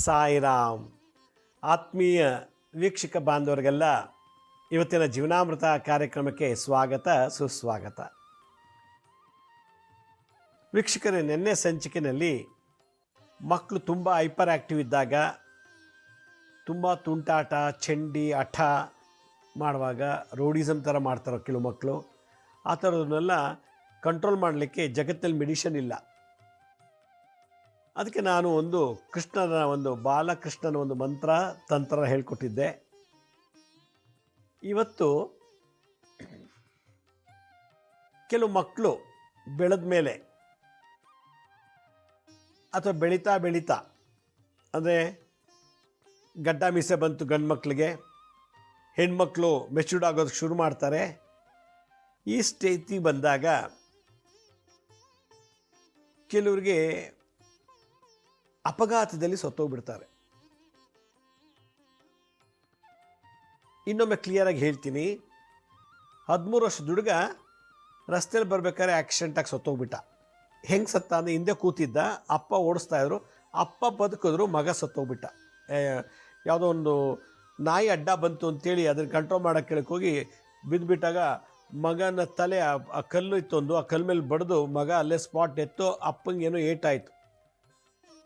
ಸಾಯಿರಾಮ್. ಆತ್ಮೀಯ ವೀಕ್ಷಕ ಬಾಂಧವರಿಗೆಲ್ಲ ಇವತ್ತಿನ ಜೀವನಾಮೃತ ಕಾರ್ಯಕ್ರಮಕ್ಕೆ ಸ್ವಾಗತ ಸುಸ್ವಾಗತ. ವೀಕ್ಷಕರೇ, ನಿನ್ನೆ ಸಂಚಿಕೆಯಲ್ಲಿ ಮಕ್ಕಳು ತುಂಬ ಹೈಪರ್ ಆ್ಯಕ್ಟಿವ್ ಇದ್ದಾಗ, ತುಂಬ ತುಂಟಾಟ ಚಂಡಿ ಹಠ ಮಾಡುವಾಗ ರೌಡಿಸಮ್ ಥರ ಮಾಡ್ತಾರೋ ಕೆಲವು ಮಕ್ಕಳು, ಆ ಥರದನ್ನೆಲ್ಲ ಕಂಟ್ರೋಲ್ ಮಾಡಲಿಕ್ಕೆ ಜಗತ್ತಲ್ಲಿ ಮೆಡಿಷನ್ ಇಲ್ಲ. ಅದಕ್ಕೆ ನಾನು ಬಾಲಕೃಷ್ಣನ ಒಂದು ಮಂತ್ರ ತಂತ್ರ ಹೇಳ್ಕೊಟ್ಟಿದ್ದೆ. ಇವತ್ತು ಕೆಲವು ಮಕ್ಕಳು ಬೆಳೆದ ಮೇಲೆ ಅಥವಾ ಬೆಳೀತಾ ಅಂದರೆ ಗಡ್ಡ ಮೀಸೆ ಬಂತು ಗಂಡು ಮಕ್ಕಳಿಗೆ, ಹೆಣ್ಮಕ್ಳು ಮೆಚೂರ್ಡ್ ಆಗೋದಕ್ಕೆ ಶುರು ಮಾಡ್ತಾರೆ. ಈ ಸ್ಟೇಜಿಗೆ ಬಂದಾಗ ಕೆಲವರಿಗೆ ಅಪಘಾತದಲ್ಲಿ ಸತ್ತೋಗ್ಬಿಡ್ತಾರೆ. ಇನ್ನೊಮ್ಮೆ ಕ್ಲಿಯರಾಗಿ ಹೇಳ್ತೀನಿ. 13 ವರ್ಷದ ಹುಡುಗ ರಸ್ತೆಯಲ್ಲಿ ಬರಬೇಕಾದ್ರೆ ಆಕ್ಸಿಡೆಂಟಾಗಿ ಸತ್ತೋಗ್ಬಿಟ್ಟ. ಹೆಂಗೆ ಸತ್ತ ಅಂದರೆ, ಹಿಂದೆ ಕೂತಿದ್ದ, ಅಪ್ಪ ಓಡಿಸ್ತಾ ಇದ್ರು, ಅಪ್ಪ ಬದುಕಿದ್ರು, ಮಗ ಸತ್ತೋಗ್ಬಿಟ್ಟ. ಯಾವುದೋ ಒಂದು ನಾಯಿ ಅಡ್ಡ ಬಂತು ಅಂತೇಳಿ ಅದನ್ನು ಕಂಟ್ರೋಲ್ ಮಾಡೋಕ್ಕೆ ಕೇಳಕ್ಕೆ ಹೋಗಿ ಬಿದ್ದುಬಿಟ್ಟಾಗ ಮಗನ ತಲೆ ಆ ಕಲ್ಲು ಇತ್ತೊಂದು, ಆ ಕಲ್ಲು ಮೇಲೆ ಬಡಿದು ಮಗ ಅಲ್ಲೇ ಸ್ಪಾಟ್ ಎತ್ತು, ಅಪ್ಪಂಗೇನೋ ಏಟಾಯಿತು.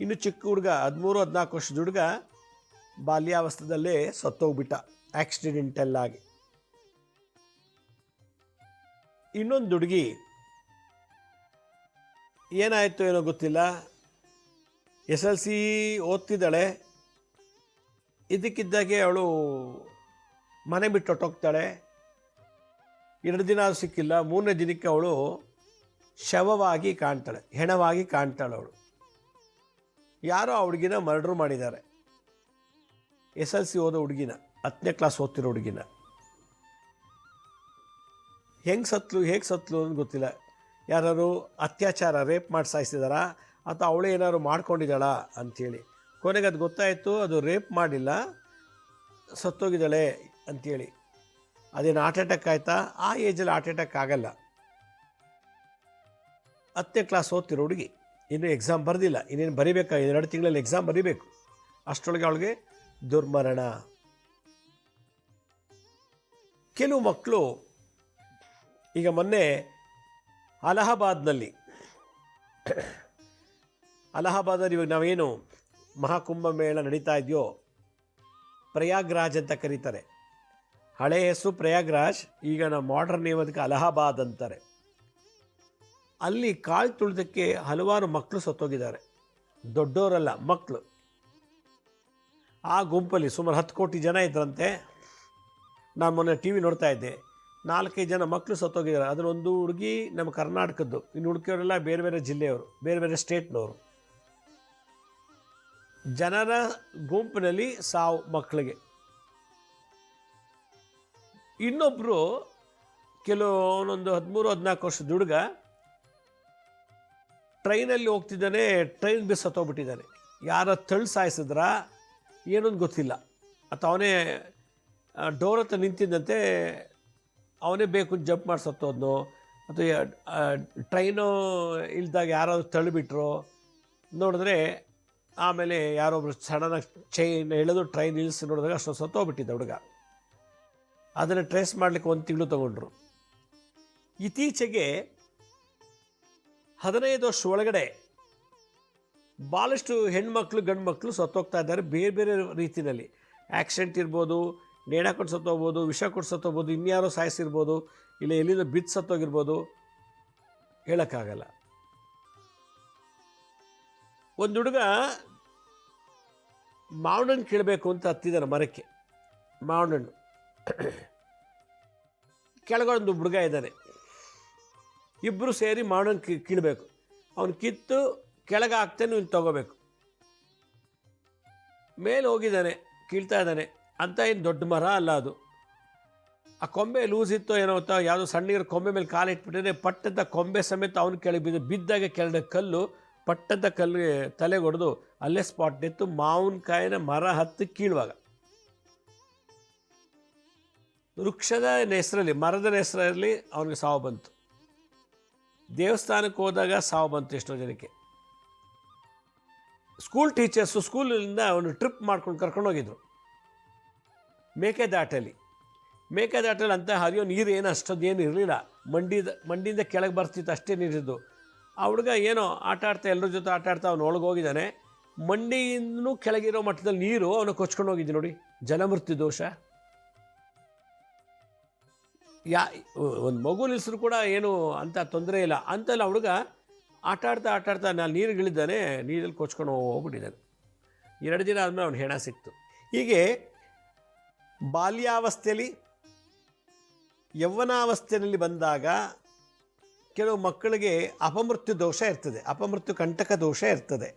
ಇನ್ನು ಚಿಕ್ಕ ಹುಡುಗ 13-14 ವರ್ಷದ ಹುಡುಗ ಬಾಲ್ಯಾವಸ್ಥೆದಲ್ಲೇ ಸತ್ತೋಗ್ಬಿಟ್ಟ ಆಕ್ಸಿಡೆಂಟಲ್ಲಾಗಿ. ಇನ್ನೊಂದು ಹುಡುಗಿ ಏನಾಯಿತು ಏನೋ ಗೊತ್ತಿಲ್ಲ, SLC ಓದ್ತಿದ್ದಾಳೆ. ಇದಕ್ಕಿದ್ದಾಗೆ ಅವಳು ಮನೆ ಬಿಟ್ಟು ಹೊಟ್ಟೋಗ್ತಾಳೆ. 2 ದಿನ ಸಿಕ್ಕಿಲ್ಲ, 3ನೇ ದಿನಕ್ಕೆ ಅವಳು ಶವವಾಗಿ ಕಾಣ್ತಾಳೆ, ಹೆಣವಾಗಿ ಕಾಣ್ತಾಳೆ. ಅವಳು ಯಾರೋ ಆ ಹುಡುಗಿನ ಮರ್ಡ್ರ್ ಮಾಡಿದ್ದಾರೆ. SLC ಓದೋ ಹುಡುಗಿನ, 10ನೇ ಕ್ಲಾಸ್ ಓದ್ತಿರೋ ಹುಡುಗಿನ. ಹೇಗೆ ಸತ್ಲು ಅಂತ ಗೊತ್ತಿಲ್ಲ. ಯಾರು ಅತ್ಯಾಚಾರ, ರೇಪ್ ಮಾಡಿ ಸಾಯಿಸಿದಾರಾ ಅಥವಾ ಅವಳೇ ಏನಾದ್ರು ಮಾಡ್ಕೊಂಡಿದ್ದಾಳ ಅಂಥೇಳಿ. ಕೊನೆಗೆ ಅದು ಗೊತ್ತಾಯಿತು, ಅದು ರೇಪ್ ಮಾಡಿಲ್ಲ, ಸತ್ತೋಗಿದ್ದಾಳೆ ಅಂಥೇಳಿ. ಅದೇನು ಹಾರ್ಟ್ ಅಟ್ಯಾಕ್ ಆಯಿತಾ? ಆ ಏಜಲ್ಲಿ ಹಾರ್ಟ್ ಅಟ್ಯಾಕ್ ಆಗಲ್ಲ. 10ನೇ ಕ್ಲಾಸ್ ಓದ್ತಿರೋ ಹುಡುಗಿ, ಇನ್ನೂ ಎಕ್ಸಾಮ್ ಬರೆದಿಲ್ಲ, ಇನ್ನೇನು ಬರೀಬೇಕಾ, 2 ತಿಂಗಳಲ್ಲಿ ಎಕ್ಸಾಮ್ ಬರೀಬೇಕು. ಅಷ್ಟರೊಳಗೆ ಅವಳಿಗೆ ದುರ್ಮರಣ. ಕೆಲವು ಮಕ್ಕಳು, ಈಗ ಮೊನ್ನೆ ಅಲಹಾಬಾದ್ನಲ್ಲಿ ಇವಾಗ ನಾವೇನು ಮಹಾಕುಂಭಮೇಳ ನಡೀತಾ ಇದೆಯೋ, ಪ್ರಯಾಗ್ರಾಜ್ ಅಂತ ಕರೀತಾರೆ. ಹಳೆಯ ಹೆಸರು ಪ್ರಯಾಗ್ರಾಜ್, ಈಗ ನಾವು ಮಾಡರ್ನ್ ನೇಮ್ ಅದಕ್ಕೆ ಅಲಹಾಬಾದ್ ಅಂತಾರೆ. ಅಲ್ಲಿ ಕಾಲು ತುಳಿದಕ್ಕೆ ಹಲವಾರು ಮಕ್ಕಳು ಸತ್ತೋಗಿದ್ದಾರೆ. ದೊಡ್ಡವರಲ್ಲ, ಮಕ್ಕಳು. ಆ ಗುಂಪಲ್ಲಿ ಸುಮಾರು 10 ಕೋಟಿ ಜನ ಇದ್ರಂತೆ. ನಾನು ಮೊನ್ನೆ TV ನೋಡ್ತಾ ಇದ್ದೆ, 4-5 ಜನ ಮಕ್ಕಳು ಸತ್ತೋಗಿದ್ದಾರೆ. ಅದರೊಂದು ಹುಡುಗಿ ನಮ್ಮ ಕರ್ನಾಟಕದ್ದು, ಇನ್ನು ಹುಡುಕಿಯವರೆಲ್ಲ ಬೇರೆ ಬೇರೆ ಜಿಲ್ಲೆಯವರು, ಬೇರೆ ಬೇರೆ ಸ್ಟೇಟ್ನವರು. ಜನರ ಗುಂಪಿನಲ್ಲಿ ಸಾವು ಮಕ್ಕಳಿಗೆ. ಇನ್ನೊಬ್ಬರು ಒಂದೊಂದು 13-14 ವರ್ಷದ ಹುಡುಗ ಟ್ರೈನಲ್ಲಿ ಹೋಗ್ತಿದ್ದಾನೆ, ಟ್ರೈನ್ ಬಿಸಿ ಸತ್ತೋಗ್ಬಿಟ್ಟಿದ್ದಾನೆ. ಯಾರ ತಳ್ಳಿ ಸಾಯಿಸಿದ್ರ ಏನೊಂದು ಗೊತ್ತಿಲ್ಲ, ಅಥವಾ ಅವನೇ ಡೋರ್ ಹತ್ರ ನಿಂತಿದ್ದಂತೆ ಅವನೇ ಬೇಕು ಜಂಪ್ ಮಾಡಿ ಸತ್ತೋದ್ನೋ, ಅಥವಾ ಟ್ರೈನು ಇಲ್ದಾಗ ಯಾರಾದ್ರು ತಳ್ಳಿಬಿಟ್ರು ನೋಡಿದ್ರೆ, ಆಮೇಲೆ ಯಾರೊಬ್ರು ಸಡನ್ನಾಗಿ ಚೈನ್ ಎಳೆದು ಟ್ರೈನ್ ನಿಲ್ಲಿಸಿ ನೋಡಿದಾಗ ಅಷ್ಟೊಂದು ಸತ್ತೋಗ್ಬಿಟ್ಟಿದ್ದ ಹುಡುಗ. ಅದನ್ನು ಟ್ರೇಸ್ ಮಾಡಲಿಕ್ಕೆ 1 ತಿಂಗಳು ತೊಗೊಂಡ್ರು. ಇತ್ತೀಚೆಗೆ 15 ವರ್ಷ ಒಳಗಡೆ ಭಾಳಷ್ಟು ಹೆಣ್ಮಕ್ಳು ಗಂಡು ಮಕ್ಕಳು ಸತ್ತೋಗ್ತಾ ಇದ್ದಾರೆ, ಬೇರೆ ಬೇರೆ ರೀತಿಯಲ್ಲಿ. ಆಕ್ಸಿಡೆಂಟ್ ಇರ್ಬೋದು, ನೇಣಾಕೊಂಡು ಸತ್ತೋಗ್ಬೋದು, ವಿಷ ಕೊಟ್ಟು ಸತ್ತೋಗ್ಬೋದು, ಇನ್ಯಾರೋ ಸಾಯಿಸಿರ್ಬೋದು, ಇಲ್ಲ ಎಲ್ಲಿಂದ ಬಿದ್ದು ಸತ್ತೋಗಿರ್ಬೋದು, ಹೇಳೋಕ್ಕಾಗಲ್ಲ. ಒಂದು ಹುಡುಗ ಮಾವಿನಣ್ಣು ಕೀಳಬೇಕು ಅಂತ ಹತ್ತಿದ್ದಾನೆ ಮರಕ್ಕೆ. ಮಾವಿನಣ್ಣು ಕೆಳಗೊಂದು ಹುಡುಗ ಇದ್ದಾನೆ, ಇಬ್ಬರು ಸೇರಿ ಮಾವಿನಣ್ಣು ಕೀಳಬೇಕು. ಅವನು ಕಿತ್ತು ಕೆಳಗೆ ಹಾಕ್ತಾನೆ, ಇವನು ತಗೋಬೇಕು. ಮೇಲೆ ಹೋಗಿದ್ದಾನೆ, ಕೀಳ್ತಾ ಇದ್ದಾನೆ ಅಂತ. ಏನು ದೊಡ್ಡ ಮರ ಅಲ್ಲ ಅದು. ಆ ಕೊಂಬೆ ಲೂಸ್ ಇತ್ತೋ ಏನೋ ಅಂತ, ಯಾವುದೋ ಸಣ್ಣಗಿರೋ ಕೊಂಬೆ ಮೇಲೆ ಕಾಲು ಇಟ್ಬಿಟ್ಟಿದ್ರೆ ಪಟ್ಟಂತ ಕೊಂಬೆ ಸಮೇತ ಅವನು ಕೆಳಗೆ ಬಿದ್ದಾಗ ಕೆಳಗೆ ಕಲ್ಲು ಪಟ್ಟಂತ ಕಲ್ಲಿಗೆ ತಲೆಗೆ ಹೊಡೆದು ಅಲ್ಲೇ ಸ್ಪಾಟ್ ನಿಂತು ಮಾವಿನಕಾಯಿನ ಮರ ಹತ್ತಿ ಕೀಳುವಾಗ ವೃಕ್ಷದ ಹೆಸರಲ್ಲಿ, ಮರದ ಹೆಸರಲ್ಲಿ ಅವನಿಗೆ ಸಾವು ಬಂತು. ದೇವಸ್ಥಾನಕ್ಕೆ ಹೋದಾಗ ಸಾವು ಬಂತು ಎಷ್ಟೋ ಜನಕ್ಕೆ. ಸ್ಕೂಲ್ ಟೀಚರ್ಸು ಸ್ಕೂಲಿಂದ ಒಂದು ಟ್ರಿಪ್ ಮಾಡ್ಕೊಂಡು ಕರ್ಕೊಂಡೋಗಿದ್ರು ಮೇಕೆದಾಟಲ್ಲಿ. ಮೇಕೆದಾಟಲ್ಲಿ ಅಂತ ಹರಿಯೋ ನೀರು ಏನು ಅಷ್ಟೊಂದೇನು ಇರಲಿಲ್ಲ, ಮಂಡಿಯಿಂದ ಕೆಳಗೆ ಬರ್ತಿತ್ತು ಅಷ್ಟೇ ನೀರಿದ್ದು. ಆ ಹುಡುಗ ಏನೋ ಆಟ ಆಡ್ತಾ ಎಲ್ಲರ ಜೊತೆ ಆಟ ಆಡ್ತಾ ಅವನು ಒಳಗೆ ಹೋಗಿದ್ದಾನೆ. ಮಂಡಿಯಿಂದನೂ ಕೆಳಗಿರೋ ಮಟ್ಟದಲ್ಲಿ ನೀರು ಅವನು ಕೊಚ್ಕೊಂಡು ಹೋಗಿದ್ದು ನೋಡಿ. ಜಲಮೃತ್ಯು ದೋಷ. ಒಂದು ಮಗು ನಿಲ್ಸಿದ್ರು ಕೂಡ ಏನು ಅಂತ ತೊಂದರೆ ಇಲ್ಲ ಅಂತಲ್ಲ. ಹುಡುಗ ಆಟ ಆಡ್ತಾ ನಾನು ನೀರಿಗಿಳಿದ್ದಾನೆ, ನೀರಲ್ಲಿ ಕೊಚ್ಕೊಂಡು ಹೋಗ್ಬಿಟ್ಟಿದ್ದಾನೆ. 2 ದಿನ ಆದಮೇಲೆ ಅವ್ನು ಹೆಣ ಸಿಕ್ತು. ಹೀಗೆ ಬಾಲ್ಯಾವಸ್ಥೆಯಲ್ಲಿ ಯೌವನಾವಸ್ಥೆಯಲ್ಲಿ ಬಂದಾಗ ಕೆಲವು ಮಕ್ಕಳಿಗೆ ಅಪಮೃತ್ಯು ದೋಷ ಇರ್ತದೆ, ಅಪಮೃತ್ಯು ಕಂಟಕ ದೋಷ ಇರ್ತದೆ.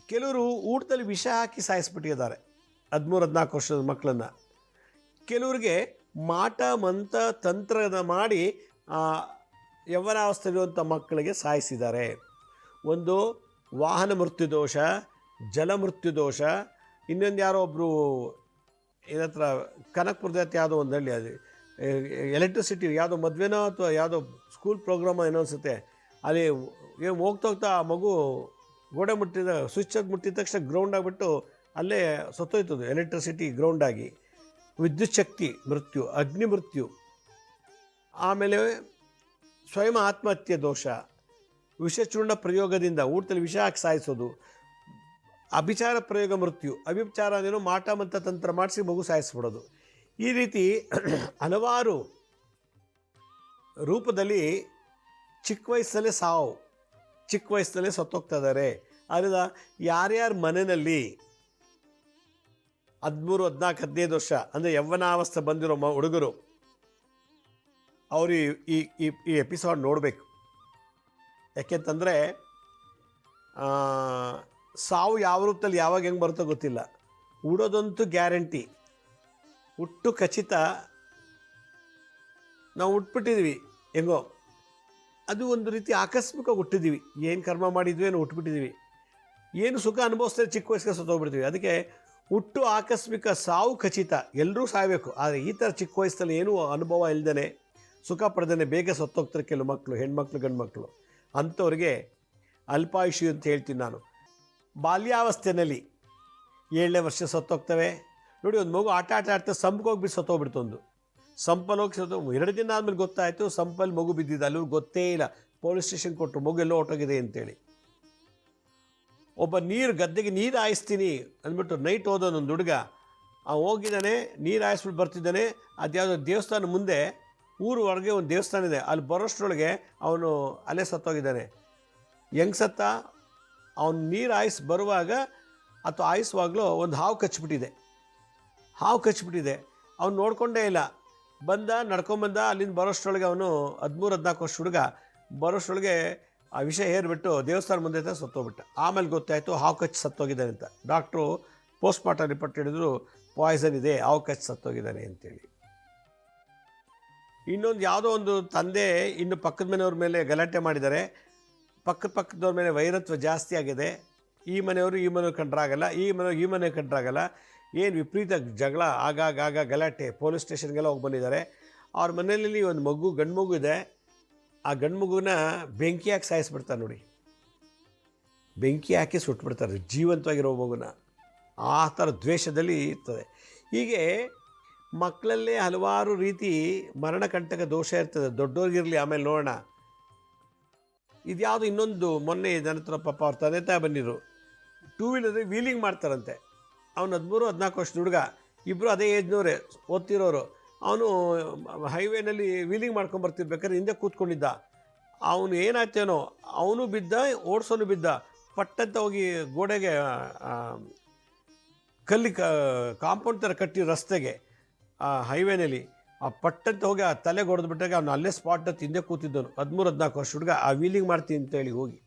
ಕೆಲವರು ಊಟದಲ್ಲಿ ವಿಷ ಹಾಕಿ ಸಾಯಿಸ್ಬಿಟ್ಟಿದ್ದಾರೆ 13-14 ವರ್ಷದ ಮಕ್ಕಳನ್ನು. ಕೆಲವರಿಗೆ ಮಾಟ ಮಂತ್ರ ತಂತ್ರದ ಮಾಡಿ ಯೌವನಾವಸ್ಥೆಯಲ್ಲಿರುವಂಥ ಮಕ್ಕಳಿಗೆ ಸಾಯಿಸಿದ್ದಾರೆ. ಒಂದು ವಾಹನ ಮೃತ್ಯು ದೋಷ, ಜಲ ಮೃತ್ಯು ದೋಷ. ಇನ್ನೊಂದು ಯಾರೋ ಒಬ್ಬರು ಏನತ್ರ ಕನಕಪುರದ ಯಾವುದೋ ಒಂದು ಹಳ್ಳಿ, ಅದು ಎಲೆಕ್ಟ್ರಿಸಿಟಿ ಯಾವುದೋ ಮದುವೆನೋ ಅಥವಾ ಯಾವುದೋ ಸ್ಕೂಲ್ ಪ್ರೋಗ್ರಾಮೋ ಏನೋ ಅನಿಸುತ್ತೆ. ಅಲ್ಲಿ ಹೋಗ್ತಾ ಆ ಮಗು ಗೋಡೆ ಮುಟ್ಟಿದ ಸ್ವಿಚ್ ಮುಟ್ಟಿದ ತಕ್ಷಣ ಗ್ರೌಂಡ್ ಆಗಿಬಿಟ್ಟು ಅಲ್ಲೇ ಸತ್ತೋಯ್ತದು. ಎಲೆಕ್ಟ್ರಿಸಿಟಿ ಗ್ರೌಂಡಾಗಿ. ವಿದ್ಯುತ್ ಶಕ್ತಿ ಮೃತ್ಯು, ಅಗ್ನಿ ಮೃತ್ಯು. ಆಮೇಲೆ ಸ್ವಯಂ ಆತ್ಮಹತ್ಯೆ ದೋಷ, ವಿಷಚೂರ್ಣ ಪ್ರಯೋಗದಿಂದ ಊಟದಲ್ಲಿ ವಿಷ ಹಾಕಿ ಸಾಯಿಸೋದು, ಅಭಿಚಾರ ಪ್ರಯೋಗ ಮೃತ್ಯು. ಅಭಿಚಾರ ಅಂದೇನೋ ಮಾಟ ಮಂತ್ರ ತಂತ್ರ ಮಾಡಿಸಿ ಮಗು ಸಾಯಿಸ್ಬಿಡೋದು. ಈ ರೀತಿ ಹಲವಾರು ರೂಪದಲ್ಲಿ ಚಿಕ್ಕ ವಯಸ್ಸಲ್ಲೇ ಸಾವು, ಚಿಕ್ಕ ವಯಸ್ಸಲ್ಲೇ ಸತ್ತೋಗ್ತಾ ಇದ್ದಾರೆ. ಆದ್ದರಿಂದ ಯಾರ್ಯಾರ ಮನೆಯಲ್ಲಿ 13, 14, 15 ವರ್ಷ ಅಂದರೆ ಯೌವನಾವಸ್ಥೆ ಬಂದಿರೋ ಹುಡುಗರು ಅವರು ಈ ಎಪಿಸೋಡ್ ನೋಡಬೇಕು. ಯಾಕೆಂತಂದರೆ ಸಾವು ಯಾವ ರೂಪದಲ್ಲಿ ಯಾವಾಗ ಹೆಂಗೆ ಬರುತ್ತೋ ಗೊತ್ತಿಲ್ಲ. ಉಡೋದಂತೂ ಗ್ಯಾರಂಟಿ, ಹುಟ್ಟು ಖಚಿತ. ನಾವು ಹುಟ್ಬಿಟ್ಟಿದ್ವಿ ಹೆಂಗೋ, ಅದು ಒಂದು ರೀತಿ ಆಕಸ್ಮಿಕವಾಗಿ ಹುಟ್ಟಿದ್ದೀವಿ. ಏನು ಕರ್ಮ ಮಾಡಿದ್ವಿ ಏನು ಹುಟ್ಬಿಟ್ಟಿದ್ದೀವಿ. ಏನು ಸುಖ ಅನುಭವಿಸ್ತಾರೆ ಚಿಕ್ಕ ವಯಸ್ಸಿಗೆ ಸತ್ತೋಗ್ಬಿಡ್ತೀವಿ. ಅದಕ್ಕೆ ಹುಟ್ಟು ಆಕಸ್ಮಿಕ, ಸಾವು ಖಚಿತ. ಎಲ್ಲರೂ ಸಾಯಬೇಕು. ಆದರೆ ಈ ಥರ ಚಿಕ್ಕ ವಯಸ್ಸಲ್ಲಿ ಏನೂ ಅನುಭವ ಇಲ್ಲದೇ ಸುಖ ಪಡೆದೇ ಬೇಗ ಸತ್ತೋಗ್ತಾರೆ ಕೆಲವು ಮಕ್ಕಳು, ಹೆಣ್ಮಕ್ಳು ಗಂಡು ಮಕ್ಕಳು. ಅಂಥವ್ರಿಗೆ ಅಲ್ಪಾಯುಷಿ ಅಂತ ಹೇಳ್ತೀನಿ ನಾನು. ಬಾಲ್ಯಾವಸ್ಥೆಯಲ್ಲಿ 7ನೇ ವರ್ಷ ಸತ್ತೋಗ್ತವೆ ನೋಡಿ. ಒಂದು ಮಗು ಆಟ ಆಡ್ತಾ ಸಂಪಿಗೆ ಹೋಗ್ಬಿಟ್ಟು ಸತ್ತೋಗ್ಬಿಡ್ತು. ಒಂದು ಸಂಪಲ್ಲಿ ಹೋಗಿ 2 ದಿನ ಆದಮೇಲೆ ಗೊತ್ತಾಯಿತು ಸಂಪಲ್ಲಿ ಮಗು ಬಿದ್ದಿದ್ದು. ಅಲ್ಲಿ ಗೊತ್ತೇ ಇಲ್ಲ. ಪೊಲೀಸ್ ಸ್ಟೇಷನ್ ಕೊಟ್ಟರು, ಮಗು ಎಲ್ಲೋ ಹೊಟ್ಟೋಗಿದೆ ಅಂತೇಳಿ. ಒಬ್ಬ ಗದ್ದೆಗೆ ನೀರು ಹಾಯಿಸ್ತೀನಿ ಅಂದ್ಬಿಟ್ಟು ನೈಟ್ ಹೋದೋನೊಂದು ಹುಡುಗ ಹೋಗಿದ್ದಾನೆ, ನೀರು ಹಾಯಿಸ್ಬಿಟ್ಟು ಬರ್ತಿದ್ದಾನೆ. ಅದ್ಯಾವುದೋ ದೇವಸ್ಥಾನ ಮುಂದೆ, ಊರು ಹೊರಗೆ ಒಂದು ದೇವಸ್ಥಾನ ಇದೆ, ಅಲ್ಲಿ ಬರೋಷ್ಟರೊಳಗೆ ಅವನು ಅಲ್ಲೇ ಸತ್ತೋಗಿದ್ದಾನೆ. ಹೆಂಗೆ ಸತ್ತ? ಅವನು ನೀರು ಹಾಯಿಸಿ ಬರುವಾಗ ಅಥವಾ ಹಾಯಿಸುವಾಗಲೂ ಒಂದು ಹಾವು ಕಚ್ಚಿಬಿಟ್ಟಿದೆ. ಅವನು ನೋಡ್ಕೊಂಡೇ ಇಲ್ಲ. ನಡ್ಕೊಂಬಂದ. ಅಲ್ಲಿಂದ ಬರೋಷ್ಟರೊಳಗೆ ಅವನು 13-14 ವರ್ಷ ಹುಡುಗ ಬರೋಷ್ಟರೊಳಗೆ ಆ ವಿಷ ಏರ್ಬಿಟ್ಟು ದೇವಸ್ಥಾನ ಮುಂದೆ ಸತ್ತೋಗ್ಬಿಟ್ಟ. ಆಮೇಲೆ ಗೊತ್ತಾಯಿತು ಹಾವು ಕಚ್ಚಿ ಸತ್ತೋಗಿದ್ದಾನೆ ಅಂತ. ಡಾಕ್ಟ್ರು ಪೋಸ್ಟ್ಮಾರ್ಟಮ್ ರಿಪೋರ್ಟ್ ಹಿಡಿದ್ರು ಪಾಯ್ಸನ್ ಇದೆ, ಹಾವು ಕಚ್ಚಿ ಸತ್ತೋಗಿದ್ದಾನೆ ಅಂತೇಳಿ. ಇನ್ನೊಂದು ಯಾವುದೋ ಒಂದು ತಂದೆ ಇನ್ನು ಪಕ್ಕದ ಮನೆಯವ್ರ ಮೇಲೆ ಗಲಾಟೆ ಮಾಡಿದ್ದಾರೆ. ಪಕ್ಕದವ್ರ ಮೇಲೆ ವೈರತ್ವ ಜಾಸ್ತಿ ಆಗಿದೆ. ಈ ಮನೆಯವರು ಈ ಮನೆಯವ್ರು ಕಂಡ್ರಾಗಲ್ಲ, ಈ ಮನೆಯವ್ರು ಈ ಮನೆ ಕಂಡ್ರಾಗಲ್ಲ. ಏನು ವಿಪರೀತ ಜಗಳ, ಆಗಾಗ ಗಲಾಟೆ. ಪೊಲೀಸ್ ಸ್ಟೇಷನ್ಗೆಲ್ಲ ಹೋಗಿ ಬಂದಿದ್ದಾರೆ. ಅವ್ರ ಮನೆಯಲ್ಲಿ ಒಂದು ಗಂಡು ಮಗು ಇದೆ. ಆ ಗಂಡು ಮಗುನ ಬೆಂಕಿ ಹಾಕಿ ಸಾಯಿಸ್ಬಿಡ್ತಾರೆ ನೋಡಿ. ಬೆಂಕಿ ಹಾಕಿ ಸುಟ್ಬಿಡ್ತಾರೆ ಜೀವಂತವಾಗಿರೋ ಮಗುನ. ಆ ಥರ ದ್ವೇಷದಲ್ಲಿ ಇರ್ತದೆ. ಹೀಗೆ ಮಕ್ಕಳಲ್ಲೇ ಹಲವಾರು ರೀತಿ ಮರಣಕಂಟಕ ದೋಷ ಇರ್ತದೆ. ದೊಡ್ಡವ್ರಿಗಿರಲಿ, ಆಮೇಲೆ ನೋಡೋಣ. ಇದ್ಯಾವುದು ಇನ್ನೊಂದು ಮೊನ್ನೆ ನನ್ನ ಹತ್ರ ಪಾಪ ಅವ್ರ ತಂದೆ ತಾಯಿ ಬಂದಿದ್ರು. 2 ವೀಲರ್ ವೀಲಿಂಗ್ ಮಾಡ್ತಾರಂತೆ. ಅವನು 13-14 ವರ್ಷದ ಹುಡುಗ, ಇಬ್ಬರು ಅದೇ ಏಜ್ನವರೇ, ಓದ್ತಿರೋರು. ಅವನು ಹೈವೇನಲ್ಲಿ ವೀಲಿಂಗ್ ಮಾಡ್ಕೊಂಬರ್ತಿರ್ಬೇಕಾದ್ರೆ ಹಿಂದೆ ಕೂತ್ಕೊಂಡಿದ್ದ. ಅವನು ಏನಾಯ್ತೇನೋ, ಅವನು ಬಿದ್ದ, ಓಡಿಸೋನು ಬಿದ್ದ. ಪಟ್ಟಂತ ಹೋಗಿ ಗೋಡೆಗೆ ಕಾಂಪೌಂಡ್ ಥರ ಕಟ್ಟಿ ರಸ್ತೆಗೆ ಹೈವೇನಲ್ಲಿ ಆ ಪಟ್ಟಂತ ಹೋಗಿ ಆ ತಲೆಗೆ ಹೊಡೆದ್ಬಿಟ್ಟಾಗ ಅವನು ಅಲ್ಲೇ ಸ್ಪಾಟ್ ಹತ್ತು ಹಿಂದೆ ಕೂತಿದ್ದವನು. 13-14 ವರ್ಷ ಹುಡುಗ ಆ ವೀಲಿಂಗ್ ಮಾಡ್ತೀನಿ ಅಂತೇಳಿ ಹೋಗಿ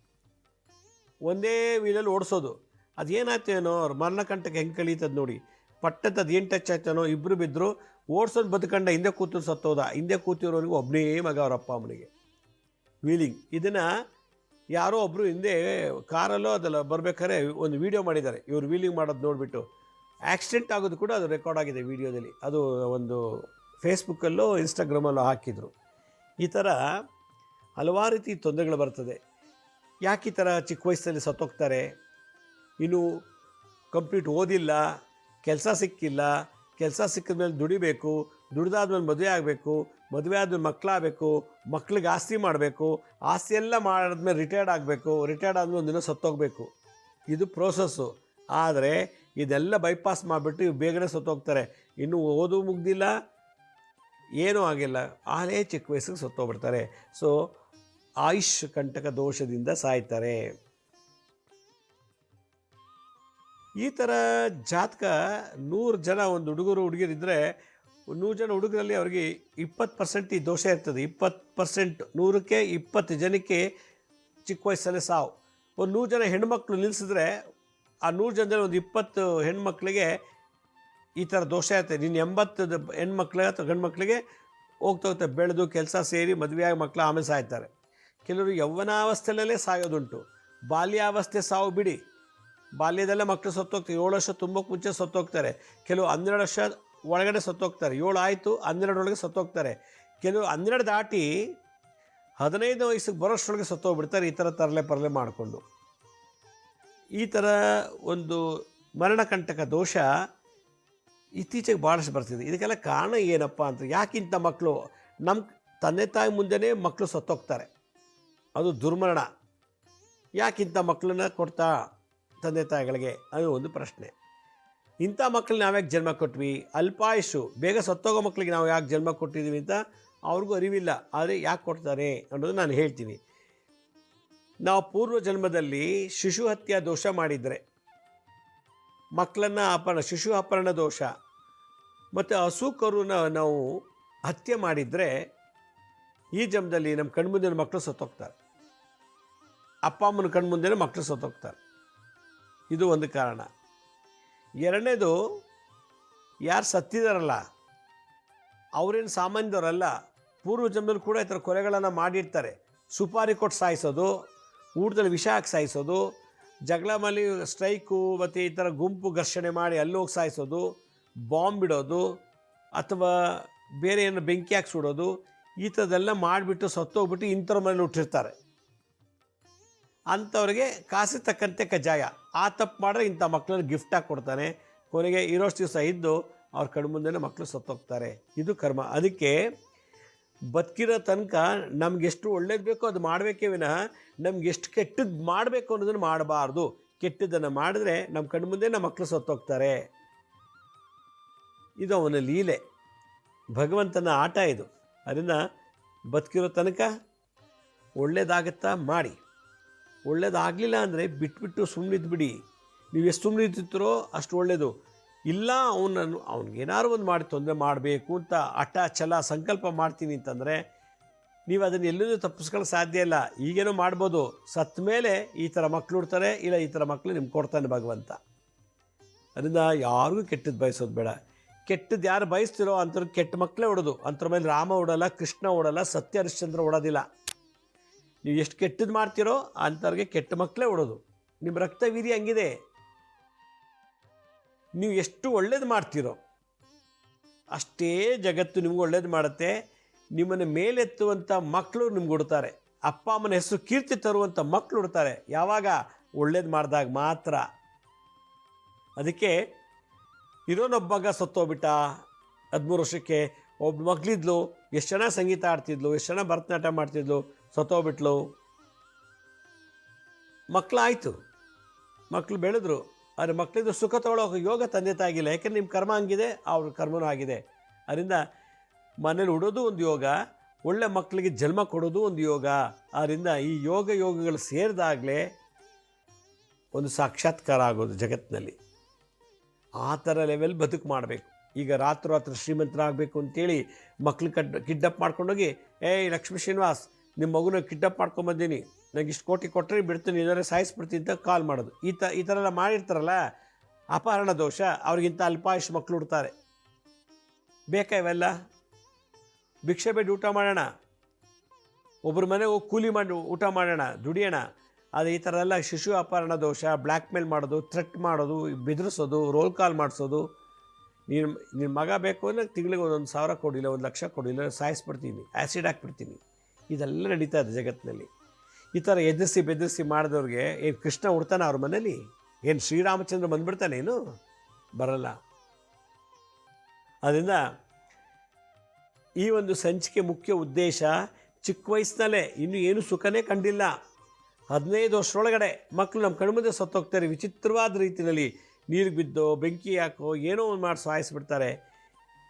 ಒಂದೇ ವೀಲಲ್ಲಿ ಓಡಿಸೋದು. ಅದೇನಾಯ್ತೇನೋ ಅವ್ರು ಮರಣಕಂಟಕ್ಕೆ ಹೆಂಗೆ ಕಳೀತದೆ ನೋಡಿ. ಪಟ್ಟಂತ ಅದು ಏನು ಟಚ್ ಆಯ್ತಾನೋ, ಇಬ್ಬರು ಬಿದ್ದರು. ಓಡಿಸೋದು ಬದುಕಂಡ, ಹಿಂದೆ ಕೂತು ಸತ್ತೋದ. ಹಿಂದೆ ಕೂತಿರೋನಿಗೆ ಒಬ್ಬನೇ ಮಗ ಅವ್ರ ಅಪ್ಪ ಅಮ್ಮನಿಗೆ. ವೀಲಿಂಗ್ ಇದನ್ನು ಯಾರೋ ಒಬ್ಬರು ಹಿಂದೆ ಕಾರಲ್ಲೋ ಅದೆಲ್ಲ ಬರ್ಬೇಕಾದ್ರೆ ಒಂದು ವೀಡಿಯೋ ಮಾಡಿದ್ದಾರೆ. ಇವರು ವೀಲಿಂಗ್ ಮಾಡೋದು ನೋಡಿಬಿಟ್ಟು ಆಕ್ಸಿಡೆಂಟ್ ಆಗೋದು ಕೂಡ ಅದು ರೆಕಾರ್ಡ್ ಆಗಿದೆ ವೀಡಿಯೋದಲ್ಲಿ. ಅದು ಒಂದು ಫೇಸ್ಬುಕ್ಕಲ್ಲೋ ಇನ್ಸ್ಟಾಗ್ರಾಮಲ್ಲೋ ಹಾಕಿದರು. ಈ ಥರ ಹಲವಾರು ರೀತಿ ತೊಂದರೆಗಳು ಬರ್ತದೆ. ಯಾಕೆ ಈ ಥರ ಚಿಕ್ಕ ವಯಸ್ಸಲ್ಲಿ ಸತ್ತೋಗ್ತಾರೆ? ಇನ್ನು ಕಂಪ್ಲೀಟ್ ಓದಿಲ್ಲ, ಕೆಲಸ ಸಿಕ್ಕಿಲ್ಲ, ಕೆಲಸ ಸಿಕ್ಕಿದ ಮೇಲೆ ದುಡಿಬೇಕು, ದುಡ್ದಾದ್ಮೇಲೆ ಮದುವೆ ಆಗಬೇಕು, ಮದುವೆ ಆದಮೇಲೆ ಮಕ್ಕಳಾಗಬೇಕು, ಮಕ್ಳಿಗೆ ಆಸ್ತಿ ಮಾಡಬೇಕು, ಆಸ್ತಿ ಎಲ್ಲ ಮಾಡಿದ್ಮೇಲೆ ರಿಟೈರ್ಡ್ ಆಗಬೇಕು, ರಿಟೈರ್ಡ್ ಆದಮೇಲೆ ಒಂದಿನ ಸತ್ತೋಗಬೇಕು. ಇದು ಪ್ರೋಸೆಸ್ಸು. ಆದರೆ ಇದೆಲ್ಲ ಬೈಪಾಸ್ ಮಾಡಿಬಿಟ್ಟು ಇವು ಬೇಗನೆ ಸತ್ತೋಗ್ತಾರೆ. ಇನ್ನೂ ಓದು ಮುಗ್ದಿಲ್ಲ, ಏನೂ ಆಗಿಲ್ಲ, ಆಲೇ ಚಿಕ್ಕ ವಯಸ್ಸಿಗೆ ಸತ್ತೋಗ್ಬಿಡ್ತಾರೆ. ಸೊ ಆಯುಷ್ ಕಂಟಕ ದೋಷದಿಂದ ಸಾಯ್ತಾರೆ. ಈ ಥರ ಜಾತಕ 100 ಜನ ಒಂದು ಹುಡುಗರಿದ್ದರೆ 100 ಜನ ಹುಡುಗರಲ್ಲಿ ಅವ್ರಿಗೆ 20% ಈ ದೋಷ ಇರ್ತದೆ. 20%, 100ಕ್ಕೆ 20 ಜನಕ್ಕೆ ಚಿಕ್ಕ ವಯಸ್ಸಲ್ಲೇ ಸಾವು. ಒಂದು 100 ಜನ ಹೆಣ್ಮಕ್ಳು ನಿಲ್ಲಿಸಿದ್ರೆ ಆ 100 ಜನದಲ್ಲಿ ಒಂದು 20 ಹೆಣ್ಮಕ್ಳಿಗೆ ಈ ಥರ ದೋಷ ಇರ್ತದೆ. ನೀನು 80 ಹೆಣ್ಮಕ್ಳಿಗೆ ಅಥವಾ ಗಂಡು ಮಕ್ಕಳಿಗೆ ಹೋಗ್ತಾ ಬೆಳೆದು ಕೆಲಸ ಸೇರಿ ಮದುವೆಯಾಗಿ ಮಕ್ಕಳು ಆಮೇಲೆ ಸಾಯ್ತಾರೆ. ಕೆಲವರು ಯೌವನಾವಸ್ಥೆಯಲ್ಲೇ ಸಾಯೋದುಂಟು. ಬಾಲ್ಯಾವಸ್ಥೆ ಸಾವು ಬಿಡಿ, ಬಾಲ್ಯದಲ್ಲೇ ಮಕ್ಕಳು ಸತ್ತೋಗ್ತಾರೆ. 7 ವರ್ಷ ತುಂಬಕ್ಕೆ ಮುಂಚೆ ಸತ್ತೋಗ್ತಾರೆ. ಕೆಲವು 12 ವರ್ಷ ಒಳಗಡೆ ಸತ್ತೋಗ್ತಾರೆ. 7 ಆಯಿತು 12 ಒಳಗೆ ಸತ್ತೋಗ್ತಾರೆ. ಕೆಲವು 12 ದಾಟಿ 15 ವಯಸ್ಸಿಗೆ ಬರೋಷ್ಟರೊಳಗೆ ಸತ್ತೋಗ್ಬಿಡ್ತಾರೆ. ಈ ಥರ ತರಲೆ ಮಾಡಿಕೊಂಡು ಈ ಥರ ಒಂದು ಮರಣಕಂಟಕ ದೋಷ ಇತ್ತೀಚೆಗೆ ಭಾಳಷ್ಟು ಬರ್ತಿದೆ. ಇದಕ್ಕೆಲ್ಲ ಕಾರಣ ಏನಪ್ಪ ಅಂತ, ಯಾಕಿಂತ ಮಕ್ಕಳು ನಮ್ಮ ತಂದೆ ತಾಯಿ ಮುಂದೆನೇ ಮಕ್ಕಳು ಸತ್ತೋಗ್ತಾರೆ, ಅದು ದುರ್ಮರಣ. ಯಾಕಿಂತ ಮಕ್ಕಳನ್ನ ಕೊಡ್ತಾ ತಂದೆ ತಾಯಿಗಳಿಗೆ, ಅದು ಒಂದು ಪ್ರಶ್ನೆ. ಇಂಥ ಮಕ್ಕಳು ನಾವ್ಯಾಕೆ ಜನ್ಮ ಕೊಟ್ವಿ? ಅಲ್ಪಾಯುಷು ಬೇಗ ಸತ್ತೋಗೋ ಮಕ್ಕಳಿಗೆ ನಾವು ಯಾಕೆ ಜನ್ಮ ಕೊಟ್ಟಿದ್ದೀವಿ ಅಂತ ಅವ್ರಿಗೂ ಅರಿವಿಲ್ಲ. ಆದರೆ ಯಾಕೆ ಕೊಡ್ತಾರೆ ಅನ್ನೋದು ನಾನು ಹೇಳ್ತೀನಿ. ನಾವು ಪೂರ್ವ ಜನ್ಮದಲ್ಲಿ ಶಿಶು ಹತ್ಯೆ ದೋಷ ಮಾಡಿದರೆ, ಮಕ್ಕಳನ್ನು ಶಿಶು ಅಪಹರಣ ದೋಷ ಮತ್ತು ಹಸು ಕರುನ ನಾವು ಹತ್ಯೆ ಮಾಡಿದರೆ ಈ ಜನ್ಮದಲ್ಲಿ ನಮ್ಮ ಕಣ್ಮುಂದಿನ ಮಕ್ಕಳು ಸತ್ತೋಗ್ತಾರೆ. ಅಪ್ಪ ಅಮ್ಮನ ಕಣ್ಮುಂದಿನ ಮಕ್ಕಳು ಸತ್ತೋಗ್ತಾರೆ. ಇದು ಒಂದು ಕಾರಣ. ಎರಡನೇದು, ಯಾರು ಸತ್ತಿದಾರಲ್ಲ ಅವರೇನು ಸಾಮಾನ್ಯದವರಲ್ಲ. ಪೂರ್ವ ಜನ್ಮದಲ್ಲಿ ಕೂಡ ಈ ಥರ ಕೊಲೆಗಳನ್ನು ಮಾಡಿರ್ತಾರೆ. ಸುಪಾರಿ ಕೊಟ್ಟು ಸಾಯಿಸೋದು, ಊಟದಲ್ಲಿ ವಿಷ ಹಾಕಿ ಸಾಯಿಸೋದು, ಜಗಳ ಮಲಿ ಸ್ಟ್ರೈಕು ಮತ್ತು ಈ ಥರ ಗುಂಪು ಘರ್ಷಣೆ ಮಾಡಿ ಅಲ್ಲೋಗಿ ಸಾಯಿಸೋದು, ಬಾಂಬ್ ಬಿಡೋದು ಅಥವಾ ಬೇರೆ ಏನು ಬೆಂಕಿ ಹಾಕಿ ಸುಡೋದು, ಈ ಥರದ್ದೆಲ್ಲ ಮಾಡಿಬಿಟ್ಟು ಸತ್ತೋಗ್ಬಿಟ್ಟು ಇಂಥವ್ರ ಮನೇಲಿ ಹುಟ್ಟಿರ್ತಾರೆ. ಅಂಥವ್ರಿಗೆ ಕಾಸು ತಕ್ಕಂತೆ ಕಜ್ಜಾಯ. ಆ ತಪ್ಪು ಮಾಡಿದ್ರೆ ಇಂಥ ಮಕ್ಕಳನ್ನ ಗಿಫ್ಟಾಗಿ ಕೊಡ್ತಾನೆ. ಕೊನೆಗೆ ಇರೋಷ್ಟು ದಿವಸ ಇದ್ದು ಅವ್ರ ಕಣ್ಮುಂದೆನೇ ಮಕ್ಕಳು ಸತ್ತೋಗ್ತಾರೆ. ಇದು ಕರ್ಮ. ಅದಕ್ಕೆ ಬದುಕಿರೋ ತನಕ ನಮಗೆಷ್ಟು ಒಳ್ಳೇದು ಬೇಕೋ ಅದು ಮಾಡಬೇಕೇ ವಿನಃ ನಮ್ಗೆ ಎಷ್ಟು ಕೆಟ್ಟದ್ದು ಮಾಡಬೇಕು ಅನ್ನೋದನ್ನು ಮಾಡಬಾರ್ದು. ಕೆಟ್ಟದ್ದನ್ನು ಮಾಡಿದ್ರೆ ನಮ್ಮ ಕಣ್ಮುಂದೆ ನಮ್ಮ ಮಕ್ಕಳು ಸತ್ತೋಗ್ತಾರೆ. ಇದು ಅವನ ಲೀಲೆ, ಭಗವಂತನ ಆಟ ಇದು. ಅದರಿಂದ ಬದುಕಿರೋ ತನಕ ಒಳ್ಳೇದಾಗತ್ತಾ ಮಾಡಿ, ಒಳ್ಳೇದಾಗಲಿಲ್ಲ ಅಂದರೆ ಬಿಟ್ಬಿಟ್ಟು ಸುಮ್ಮನಿದ್ಬಿಡಿ. ನೀವು ಎಷ್ಟು ಸುಮ್ಮನಿರ್ತಿರೋ ಅಷ್ಟು ಒಳ್ಳೆಯದು. ಇಲ್ಲ ಅವ್ನಿಗೇನಾದ್ರು ಒಂದು ಮಾಡಿ ತೊಂದರೆ ಮಾಡಬೇಕು ಅಂತ ಹಠ ಛಲ ಸಂಕಲ್ಪ ಮಾಡ್ತೀನಿ ಅಂತಂದರೆ ನೀವು ಅದನ್ನು ಎಲ್ಲೂ ತಪ್ಪಿಸ್ಕೊಳ್ಳೋಕೆ ಸಾಧ್ಯ ಇಲ್ಲ. ಈಗೇನೋ ಮಾಡ್ಬೋದು, ಸತ್ತ ಮೇಲೆ ಈ ಥರ ಮಕ್ಕಳು ಹುಡ್ತಾರೆ, ಇಲ್ಲ ಈ ಥರ ಮಕ್ಕಳು ನಿಮ್ಗೆ ಕೊಡ್ತಾನೆ ಭಗವಂತ. ಅದರಿಂದ ಯಾರಿಗೂ ಕೆಟ್ಟದ್ದು ಬಯಸೋದು ಬೇಡ. ಕೆಟ್ಟದ್ದು ಯಾರು ಬಯಸ್ತಿರೋ ಅಂಥವ್ರಿಗೆ ಕೆಟ್ಟ ಮಕ್ಕಳೇ ಹೊಡೋದು. ಅಂಥವ್ರ ಮೇಲೆ ರಾಮ ಹೊಡಲ್ಲ, ಕೃಷ್ಣ ಹೊಡಲ್ಲ, ಸತ್ಯ ಹರಿಶ್ಚಂದ್ರ ಹೊಡೋದಿಲ್ಲ. ನೀವು ಎಷ್ಟು ಕೆಟ್ಟದ್ದು ಮಾಡ್ತೀರೋ ಅಂಥವ್ರಿಗೆ ಕೆಟ್ಟ ಮಕ್ಕಳೇ ಹೊಡೋದು. ನಿಮ್ಮ ರಕ್ತ ವೀರ್ಯ ಹಂಗಿದೆ. ನೀವು ಎಷ್ಟು ಒಳ್ಳೇದು ಮಾಡ್ತೀರೋ ಅಷ್ಟೇ ಜಗತ್ತು ನಿಮ್ಗೆ ಒಳ್ಳೇದು ಮಾಡುತ್ತೆ. ನಿಮ್ಮನ್ನು ಮೇಲೆತ್ತುವಂಥ ಮಕ್ಕಳು ನಿಮ್ಗೆ ಹುಡ್ತಾರೆ. ಅಪ್ಪ ಅಮ್ಮನ ಹೆಸರು ಕೀರ್ತಿ ತರುವಂಥ ಮಕ್ಕಳು ಹುಡ್ತಾರೆ. ಯಾವಾಗ? ಒಳ್ಳೇದು ಮಾಡಿದಾಗ ಮಾತ್ರ. ಅದಕ್ಕೆ ಇರೋನೊಬ್ಬ ಮಗ ಸತ್ತೋಗ್ಬಿಟ್ಟ 13 ವರ್ಷಕ್ಕೆ. ಒಬ್ಬ ಮಗಳಿದ್ಲು, ಎಷ್ಟು ಚೆನ್ನಾಗಿ ಸಂಗೀತ ಆಡ್ತಿದ್ಲು, ಎಷ್ಟು ಚೆನ್ನಾಗಿ ಭರತನಾಟ್ಯ ಮಾಡ್ತಿದ್ಲು, ಸತ್ತೋಗ್ಬಿಟ್ಲು. ಮಕ್ಕಳಾಯಿತು, ಮಕ್ಕಳು ಬೆಳೆದ್ರು. ಆದರೆ ಮಕ್ಕಳಿದ್ದು ಸುಖ ತಗೊಳ್ಳೋಕೆ ಯೋಗ ತಂದೆ ತಾಗಿಲ್ಲ. ಯಾಕೆಂದ್ರೆ ನಿಮ್ಮ ಕರ್ಮ ಹಂಗಿದೆ, ಅವ್ರ ಕರ್ಮನೂ ಆಗಿದೆ. ಅದರಿಂದ ಮನೇಲಿ ಉಡೋದು ಒಂದು ಯೋಗ, ಒಳ್ಳೆ ಮಕ್ಕಳಿಗೆ ಜನ್ಮ ಕೊಡೋದು ಒಂದು ಯೋಗ. ಆದ್ದರಿಂದ ಈ ಯೋಗಗಳು ಸೇರಿದಾಗಲೇ ಒಂದು ಸಾಕ್ಷಾತ್ಕಾರ ಆಗೋದು ಜಗತ್ತಿನಲ್ಲಿ. ಆ ಥರ ಲೆವೆಲ್ ಬದುಕು ಮಾಡಬೇಕು. ಈಗ ರಾತ್ರಿ ಶ್ರೀಮಂತರಾಗಬೇಕು ಅಂತೇಳಿ ಮಕ್ಳು ಕಿಡ್ನಪ್ ಮಾಡ್ಕೊಂಡೋಗಿ, ಏಯ್ ಲಕ್ಷ್ಮೀ ಶ್ರೀನಿವಾಸ್, ನಿಮ್ಮ ಮಗುನ ಕಿಡ್ನಪ್ ಮಾಡ್ಕೊಂಬಂದೀನಿ, ನನಗೆ ಇಷ್ಟು ಕೋಟಿ ಕೊಟ್ಟರೆ ಬಿಡ್ತೀನಿ, ಇದರ ಸಾಯಿಸ್ಬಿಡ್ತೀನಿ ಅಂತ ಕಾಲ್ ಮಾಡೋದು. ಈ ಥರ ಎಲ್ಲ ಮಾಡಿರ್ತಾರಲ್ಲ, ಅಪಹರಣ ದೋಷ. ಅವ್ರಿಗಿಂತ ಅಲ್ಪಾಯುಷ್ ಮಕ್ಕಳು ಹುಡ್ತಾರೆ. ಬೇಕಾ ಇವೆಲ್ಲ? ಭಿಕ್ಷೆ ಬೇಡ ಊಟ ಮಾಡೋಣ, ಒಬ್ಬರ ಮನೆಗೆ ಹೋಗಿ ಕೂಲಿ ಮಾಡಿ ಊಟ ಮಾಡೋಣ, ದುಡಿಯೋಣ. ಆದರೆ ಈ ಥರ ಎಲ್ಲ ಶಿಶು ಅಪಹರಣ ದೋಷ, ಬ್ಲ್ಯಾಕ್ ಮೇಲ್ ಮಾಡೋದು, ಥ್ರೆಟ್ ಮಾಡೋದು, ಬೆದರಿಸೋದು, ರೋಲ್ ಕಾಲ್ ಮಾಡಿಸೋದು. ನಿನ್ನ ಮಗ ಬೇಕು ಅಂದರೆ ತಿಂಗಳಿಗೆ 1,000 ಕೊಡಿಲ್ಲ, 1,00,000 ಕೊಡಿಲ್ಲ, ಸಾಯಿಸ್ಬಿಡ್ತೀನಿ, ಆ್ಯಸಿಡ್ ಹಾಕ್ಬಿಡ್ತೀನಿ. ಇದೆಲ್ಲ ನಡೀತಾ ಇದೆ ಜಗತ್ತಿನಲ್ಲಿ. ಈ ಥರ ಎದುರಿಸಿ ಬೆದರಿಸಿ ಮಾಡಿದವ್ರಿಗೆ ಏನು ಕೃಷ್ಣ ಹುಡ್ತಾನೆ ಅವ್ರ ಮನೇಲಿ? ಏನು ಶ್ರೀರಾಮಚಂದ್ರ ಬಂದ್ಬಿಡ್ತಾನೆ? ಏನು ಬರಲ್ಲ. ಅದರಿಂದ ಈ ಒಂದು ಸಂಚಿಕೆ ಮುಖ್ಯ ಉದ್ದೇಶ, ಚಿಕ್ಕ ವಯಸ್ಸಿನಲ್ಲೇ ಇನ್ನೂ ಏನು ಸುಖನೇ ಕಂಡಿಲ್ಲ, 15 ವರ್ಷದೊಳಗಡೆ ಮಕ್ಕಳು ನಮ್ಮ ಕಣ್ಮುಂದೆ ಸತ್ತೋಗ್ತಾರೆ. ವಿಚಿತ್ರವಾದ ರೀತಿಯಲ್ಲಿ ನೀರಿಗೆ ಬಿದ್ದೋ ಬೆಂಕಿ ಹಾಕೋ ಏನೋ ಒಂದು ಮಾಡಿ ಸಾಯಿಸಿಬಿಡ್ತಾರೆ.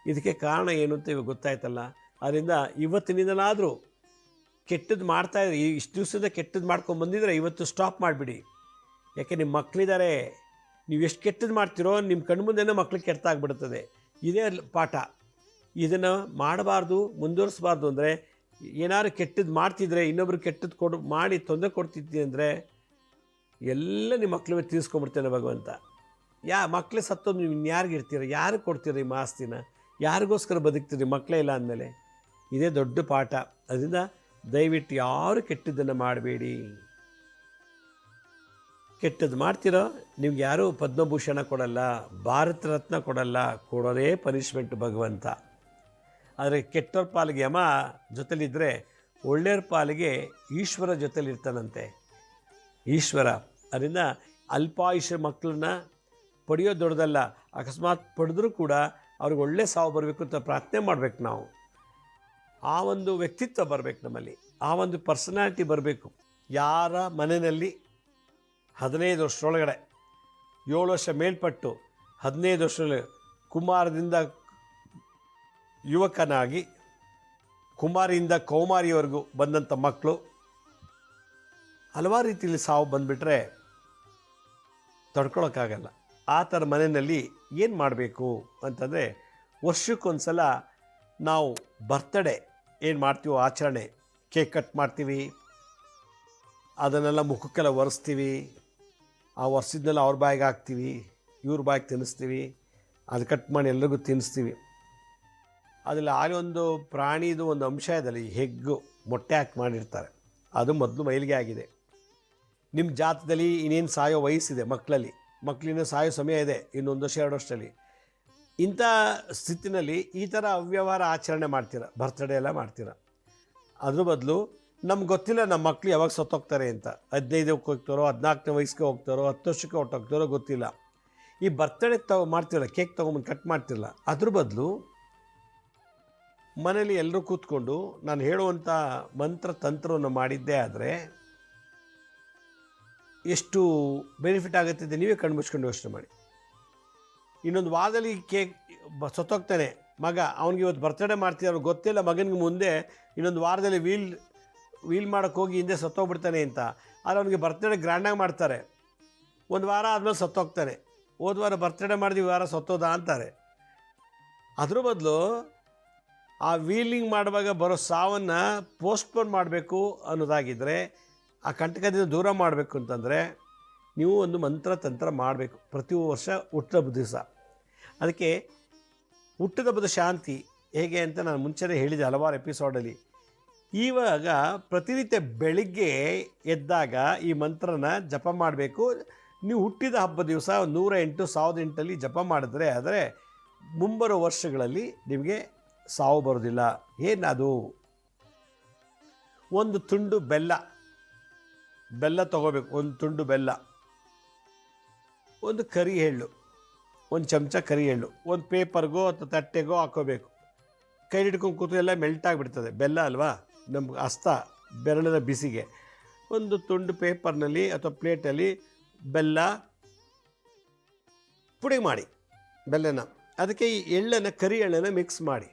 ಇದಕ್ಕೆ ಕಾರಣ ಏನು ಅಂತ ಇವಾಗ ಗೊತ್ತಾಯ್ತಲ್ಲ. ಅದರಿಂದ ಇವತ್ತಿನಿಂದಲಾದರೂ ಕೆಟ್ಟದ್ದು ಮಾಡ್ತಾಯಿದ್ರೆ, ಇಷ್ಟು ದಿವಸದಿಂದ ಕೆಟ್ಟದ್ದು ಮಾಡ್ಕೊಂಡು ಬಂದಿದ್ರೆ ಇವತ್ತು ಸ್ಟಾಪ್ ಮಾಡಿಬಿಡಿ. ಯಾಕೆ ನಿಮ್ಮ ಮಕ್ಕಳಿದ್ದಾರೆ, ನೀವು ಎಷ್ಟು ಕೆಟ್ಟದ್ದು ಮಾಡ್ತೀರೋ ನಿಮ್ಮ ಕಣ್ಮುಂದೆನೇ ಮಕ್ಳಿಗೆ ಕೆಟ್ಟಾಗ್ಬಿಡ್ತದೆ. ಇದೇ ಪಾಠ. ಇದನ್ನು ಮಾಡಬಾರ್ದು, ಮುಂದುವರಿಸಬಾರ್ದು. ಅಂದರೆ ಏನಾದ್ರು ಕೆಟ್ಟದ್ದು ಮಾಡ್ತಿದ್ರೆ, ಇನ್ನೊಬ್ರು ಕೆಟ್ಟದ್ದು ಮಾಡಿ ತೊಂದರೆ ಕೊಡ್ತಿದ್ದಿ ಅಂದರೆ ಎಲ್ಲ ನಿಮ್ಮ ಮಕ್ಳ ಮೇಲೆ ತೀರಿಸ್ಕೊಂಡ್ಬಿಡ್ತೇನೆ ಭಗವಂತ. ಮಕ್ಕಳೇ ಸತ್ತೋದು ನೀವು ಇನ್ಯಾರಿಗೆ ಇರ್ತೀರ? ಯಾರಿಗೆ ಕೊಡ್ತೀರ ಈ ಆಸ್ತಿನ? ಯಾರಿಗೋಸ್ಕರ ಬದುಕ್ತೀರಿ ಮಕ್ಕಳೇ ಇಲ್ಲ ಅಂದಮೇಲೆ? ಇದೇ ದೊಡ್ಡ ಪಾಠ. ಅದರಿಂದ ದಯವಿಟ್ಟು ಯಾರು ಕೆಟ್ಟದ್ದನ್ನು ಮಾಡಬೇಡಿ. ಕೆಟ್ಟದ್ದು ಮಾಡ್ತಿರೋ ನಿಮ್ಗೆ ಯಾರೂ ಪದ್ಮಭೂಷಣ ಕೊಡಲ್ಲ, ಭಾರತ ರತ್ನ ಕೊಡಲ್ಲ, ಕೊಡೋದೇ ಪನಿಷ್ಮೆಂಟ್ ಭಗವಂತ. ಆದರೆ ಕೆಟ್ಟವ್ರ ಪಾಲಿಗೆ ಯಮ ಜೊತೆಲಿದ್ದರೆ ಒಳ್ಳೆಯವ್ರ ಪಾಲಿಗೆ ಈಶ್ವರ ಜೊತೆಲಿರ್ತಾನಂತೆ, ಈಶ್ವರ. ಅದರಿಂದ ಅಲ್ಪಾಯುಷ್ಯ ಮಕ್ಕಳನ್ನ ಪಡೆಯೋದು ದೊಡ್ಡದಲ್ಲ. ಅಕಸ್ಮಾತ್ ಪಡೆದ್ರೂ ಕೂಡ ಅವ್ರಿಗೆ ಒಳ್ಳೆ ಸಾವು ಬರಬೇಕು ಅಂತ ಪ್ರಾರ್ಥನೆ ಮಾಡಬೇಕು ನಾವು. ಆ ಒಂದು ವ್ಯಕ್ತಿತ್ವ ಬರಬೇಕು ನಮ್ಮಲ್ಲಿ, ಆ ಒಂದು ಪರ್ಸನಾಲಿಟಿ ಬರಬೇಕು. ಯಾರ ಮನೆಯಲ್ಲಿ 15 ವರ್ಷದೊಳಗಡೆ 7 ವರ್ಷ ಮೇಲ್ಪಟ್ಟು 15 ವರ್ಷದಲ್ಲಿ ಕುಮಾರದಿಂದ ಯುವಕನಾಗಿ ಕುಮಾರಿಯಿಂದ ಕೌಮಾರಿಯವರೆಗೂ ಬಂದಂಥ ಮಕ್ಕಳು ಹಲವಾರು ರೀತಿಯಲ್ಲಿ ಸಾವು ಬಂದುಬಿಟ್ರೆ ತಡ್ಕೊಳಕ್ಕಾಗಲ್ಲ. ಆ ಥರ ಮನೆಯಲ್ಲಿ ಏನು ಮಾಡಬೇಕು ಅಂತಂದರೆ, ವರ್ಷಕ್ಕೊಂದ್ಸಲ ನಾವು ಬರ್ತ್ಡೇ ಏನು ಮಾಡ್ತೀವೋ ಆಚರಣೆ, ಕೇಕ್ ಕಟ್ ಮಾಡ್ತೀವಿ, ಅದನ್ನೆಲ್ಲ ಮುಖಕ್ಕೆಲ್ಲ ಒರೆಸ್ತೀವಿ, ಆ ಒರೆಸಿದ್ನೆಲ್ಲ ಅವ್ರ ಬಾಯಿಗೆ ಹಾಕ್ತೀವಿ, ಇವ್ರ ಬಾಯಿಗೆ ತಿನ್ನಿಸ್ತೀವಿ, ಅದು ಕಟ್ ಮಾಡಿ ಎಲ್ರಿಗೂ ತಿನ್ನಿಸ್ತೀವಿ. ಅದರಲ್ಲಿ ಆಗಲಿ ಒಂದು ಪ್ರಾಣಿದು ಒಂದು ಅಂಶ ಇದಲ್ಲ, ಈ ಹೆಗ್ಗು ಮೊಟ್ಟೆ ಹಾಕಿ ಮಾಡಿರ್ತಾರೆ, ಅದು ಮೊದಲು ಮೈಲಿಗೆ ಆಗಿದೆ. ನಿಮ್ಮ ಜಾತದಲ್ಲಿ ಇನ್ನೇನು ಸಾಯೋ ವಯಸ್ಸಿದೆ, ಮಕ್ಕಳಿನ್ನೂ ಸಾಯೋ ಸಮಯ ಇದೆ, ಇನ್ನೊಂದು ವರ್ಷ 2 ವರ್ಷದಲ್ಲಿ. ಇಂಥ ಸ್ಥಿತಿನಲ್ಲಿ ಈ ಥರ ಅವ್ಯವಹಾರ ಆಚರಣೆ ಮಾಡ್ತೀರ, ಬರ್ತ್ಡೇ ಎಲ್ಲ ಮಾಡ್ತೀರ. ಅದ್ರ ಬದಲು ನಮ್ಗೆ ಗೊತ್ತಿಲ್ಲ ನಮ್ಮ ಮಕ್ಕಳು ಯಾವಾಗ ಸತ್ತೋಗ್ತಾರೆ ಅಂತ. 15ಕ್ಕೆ ಹೋಗ್ತಾರೋ, 14ನೇ ವಯಸ್ಸಿಗೆ ಹೋಗ್ತಾರೋ, 10 ವರ್ಷಕ್ಕೆ ಹೊಟ್ಟೋಗ್ತಾರೋ ಗೊತ್ತಿಲ್ಲ. ಈ ಬರ್ತ್ಡೇ ಮಾಡ್ತಿರಲ್ಲ, ಕೇಕ್ ತೊಗೊಂಬಂದು ಕಟ್ ಮಾಡ್ತಿರಲ್ಲ, ಅದ್ರ ಬದಲು ಮನೇಲಿ ಎಲ್ಲರೂ ಕೂತ್ಕೊಂಡು ನಾನು ಹೇಳುವಂಥ ಮಂತ್ರ ತಂತ್ರವನ್ನು ಮಾಡಿದ್ದೇ ಆದರೆ ಎಷ್ಟು ಬೆನಿಫಿಟ್ ಆಗುತ್ತೆ ನೀವೇ ಕಣ್ಮುಚ್ಕೊಂಡು ಯೋಚನೆ ಮಾಡಿ. ಇನ್ನೊಂದು ವಾರದಲ್ಲಿ ಕೇಕ್ ಸತ್ತೋಗ್ತಾನೆ ಮಗ, ಅವ್ನಿಗೆ ಇವತ್ತು ಬರ್ತ್ಡೇ ಮಾಡ್ತಿದ್ರು ಗೊತ್ತಿಲ್ಲ ಮಗನಿಗೆ, ಮುಂದೆ ಇನ್ನೊಂದು ವಾರದಲ್ಲಿ ವೀಲ್ ಮಾಡೋಕ್ಕೆ ಹೋಗಿ ಹಿಂದೆ ಸತ್ತೋಗ್ಬಿಡ್ತಾನೆ ಅಂತ. ಆದರೆ ಅವನಿಗೆ ಬರ್ತ್ಡೇ ಗ್ರ್ಯಾಂಡಾಗಿ ಮಾಡ್ತಾರೆ. ಒಂದು ವಾರ ಆದಮೇಲೆ ಸತ್ತೋಗ್ತಾನೆ. ಹೋದ ವಾರ ಬರ್ತ್ಡೇ ಮಾಡಿದ್ವಿ, ವಾರ ಸತ್ತೋದ ಅಂತಾರೆ. ಅದ್ರ ಬದಲು ಆ ವೀಲಿಂಗ್ ಮಾಡುವಾಗ ಬರೋ ಸಾವನ್ನು ಪೋಸ್ಟ್ಪೋನ್ ಮಾಡಬೇಕು ಅನ್ನೋದಾಗಿದ್ದರೆ, ಆ ಕಂಟಕದಿಂದ ದೂರ ಮಾಡಬೇಕು ಅಂತಂದರೆ ನೀವು ಒಂದು ಮಂತ್ರ ತಂತ್ರ ಮಾಡಬೇಕು ಪ್ರತಿ ವರ್ಷ ಹುಟ್ಟುಹಬ್ಬದ ದಿವಸ. ಅದಕ್ಕೆ ಹುಟ್ಟುಹಬ್ಬದ ಶಾಂತಿ ಹೇಗೆ ಅಂತ ನಾನು ಮುಂಚೆನೇ ಹೇಳಿದೆ ಹಲವಾರು ಎಪಿಸೋಡಲ್ಲಿ. ಇವಾಗ ಪ್ರತಿನಿತ್ಯ ಬೆಳಿಗ್ಗೆ ಎದ್ದಾಗ ಈ ಮಂತ್ರನ ಜಪ ಮಾಡಬೇಕು. ನೀವು ಹುಟ್ಟಿದ ಹಬ್ಬದ ದಿವಸ 108 1008 ಜಪ ಮಾಡಿದ್ರೆ ಆದರೆ ಮುಂಬರೋ ವರ್ಷಗಳಲ್ಲಿ ನಿಮಗೆ ಸಾವು ಬರೋದಿಲ್ಲ. ಏನದು? ಒಂದು ತುಂಡು ಬೆಲ್ಲ ತೊಗೋಬೇಕು, ಒಂದು ತುಂಡು ಬೆಲ್ಲ, ಒಂದು ಕರಿ ಎಳ್ಳು, ಒಂದು ಚಮಚ ಕರಿ ಎಳ್ಳು, ಒಂದು ಪೇಪರ್ಗೋ ಅಥವಾ ತಟ್ಟೆಗೋ ಹಾಕೋಬೇಕು. ಕೈ ಹಿಡ್ಕೊಂಡು ಕೂತು ಎಲ್ಲ ಮೆಲ್ಟ್ ಆಗಿಬಿಡ್ತದೆ, ಬೆಲ್ಲ ಅಲ್ವಾ, ನಮ್ಗೆ ಹಸ್ತ ಬೆರಳಿನ ಬಿಸಿಗೆ. ಒಂದು ತುಂಡು ಪೇಪರ್ನಲ್ಲಿ ಅಥವಾ ಪ್ಲೇಟಲ್ಲಿ ಬೆಲ್ಲ ಪುಡಿ ಮಾಡಿ, ಬೆಲ್ಲನ ಅದಕ್ಕೆ ಈ ಎಳ್ಳನ್ನು ಕರಿ ಎಳ್ಳನ್ನು ಮಿಕ್ಸ್ ಮಾಡಿ,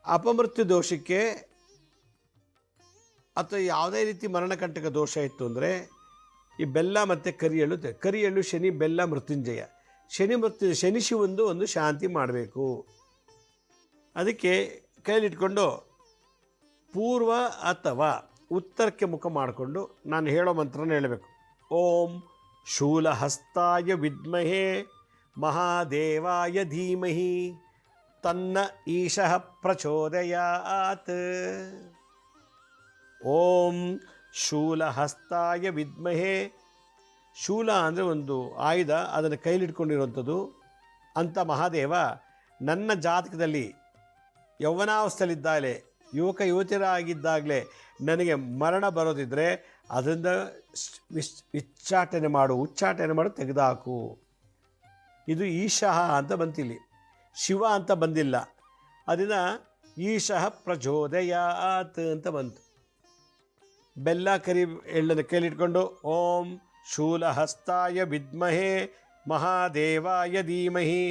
ಅಪಮೃತ್ಯು ದೋಷಕ್ಕೆ ಅಥವಾ ಯಾವುದೇ ರೀತಿ ಮರಣಕಂಟಕ ದೋಷ ಇತ್ತು ಅಂದರೆ ಈ ಬೆಲ್ಲ ಮತ್ತು ಕರಿ ಎಳ್ಳು ಶನಿ, ಬೆಲ್ಲ ಮೃತ್ಯುಂಜಯ. ಶನಿ ಶಿವಂದು ಒಂದು ಶಾಂತಿ ಮಾಡಬೇಕು. ಅದಕ್ಕೆ ಕೈಲಿಟ್ಕೊಂಡು ಪೂರ್ವ ಅಥವಾ ಉತ್ತರಕ್ಕೆ ಮುಖ ಮಾಡಿಕೊಂಡು ನಾನು ಹೇಳೋ ಮಂತ್ರನ ಹೇಳಬೇಕು. ಓಂ ಶೂಲಹಸ್ತಾಯ ವಿದ್ಮಹೇ ಮಹಾದೇವಾಯ ಧೀಮಹಿ ತನ್ನ ಈಶಃ ಪ್ರಚೋದಯಾತ್. ಓಂ ಶೂಲಹಸ್ತಾಯ ವಿದ್ಮಹೇ. ಶೂಲ ಅಂದರೆ ಒಂದು ಆಯುಧ, ಅದನ್ನು ಕೈಲಿಟ್ಕೊಂಡಿರುವಂಥದ್ದು. ಅಂಥ ಮಹಾದೇವ ನನ್ನ ಜಾತಕದಲ್ಲಿ ಯೌವನಾವಸ್ಥೆಯಲ್ಲಿದ್ದಾಗಲೇ ಯುವಕ ಯುವತಿಯರಾಗಿದ್ದಾಗಲೇ ನನಗೆ ಮರಣ ಬರೋದಿದ್ದರೆ ಅದರಿಂದ ಉಚ್ಚಾಟನೆ ಮಾಡು ತೆಗೆದುಹಾಕು. ಇದು ಈಶಃ ಅಂತ ಬಂತಿಲ್ಲಿ, ಶಿವ ಅಂತ ಬಂದಿಲ್ಲ. ಅದನ್ನು ಈಶಃ ಪ್ರಚೋದಯಾತ್ ಅಂತ ಬಂತು. ಬೆಲ್ಲ ಕರಿ ಎಳ್ಳನ್ನು ಕೇಳಿಟ್ಕೊಂಡು ಓಂ ಶೂಲಹಸ್ತಾಯ ವಿದ್ಮಹೇ ಮಹಾದೇವಾಯ ಧೀಮಹಿ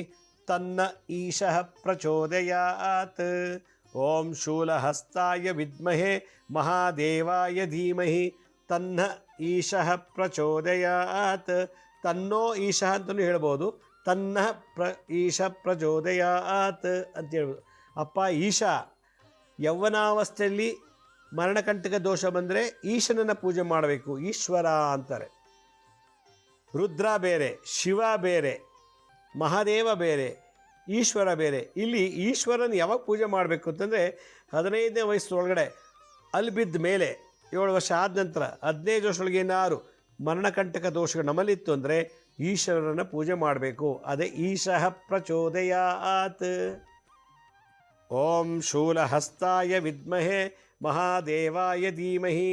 ತನ್ನ ಈಶಃ ಪ್ರಚೋದಯಾತ್. ಓಂ ಶೂಲಹಸ್ತಾಯ ವಿದ್ಮಹೇ ಮಹಾದೇವಾಯ ಧೀಮಹಿ ತನ್ನ ಈಶಃ ಪ್ರಚೋದಯಾತ್. ತನ್ನೋ ಈಶಃ ಅಂತಲೂ ಹೇಳ್ಬೋದು, ತನ್ನ ಈಶ ಪ್ರಚೋದಯಾತ್ ಅಂತ ಹೇಳ್ಬೋದು. ಅಪ್ಪ ಈಶಾ, ಯೌವನಾವಸ್ಥೆಯಲ್ಲಿ ಮರಣಕಂಟಕ ದೋಷ ಬಂದರೆ ಈಶನನ್ನು ಪೂಜೆ ಮಾಡಬೇಕು, ಈಶ್ವರ ಅಂತಾರೆ. ರುದ್ರ ಬೇರೆ, ಶಿವ ಬೇರೆ, ಮಹಾದೇವ ಬೇರೆ, ಈಶ್ವರ ಬೇರೆ. ಇಲ್ಲಿ ಈಶ್ವರನ ಯಾವಾಗ ಪೂಜೆ ಮಾಡಬೇಕು ಅಂತಂದರೆ 15ನೇ ವಯಸ್ಸೊಳಗಡೆ ಅಲ್ಲಿ ಬಿದ್ದ ಮೇಲೆ 7 ವರ್ಷ ಆದ ನಂತರ 15 ವರ್ಷದೊಳಗೆ ಏನಾರು ಮರಣಕಂಟಕ ದೋಷಗಳು ನಮ್ಮಲ್ಲಿತ್ತು ಅಂದರೆ ಈಶ್ವರನ ಪೂಜೆ ಮಾಡಬೇಕು. ಅದೇ ಈಶಃ ಪ್ರಚೋದಯಾತ್. ಓಂ ಶೂಲಹಸ್ತಾಯ ವಿದ್ಮಹೇ ಮಹಾದೇವಾಯ ಧೀಮಹಿ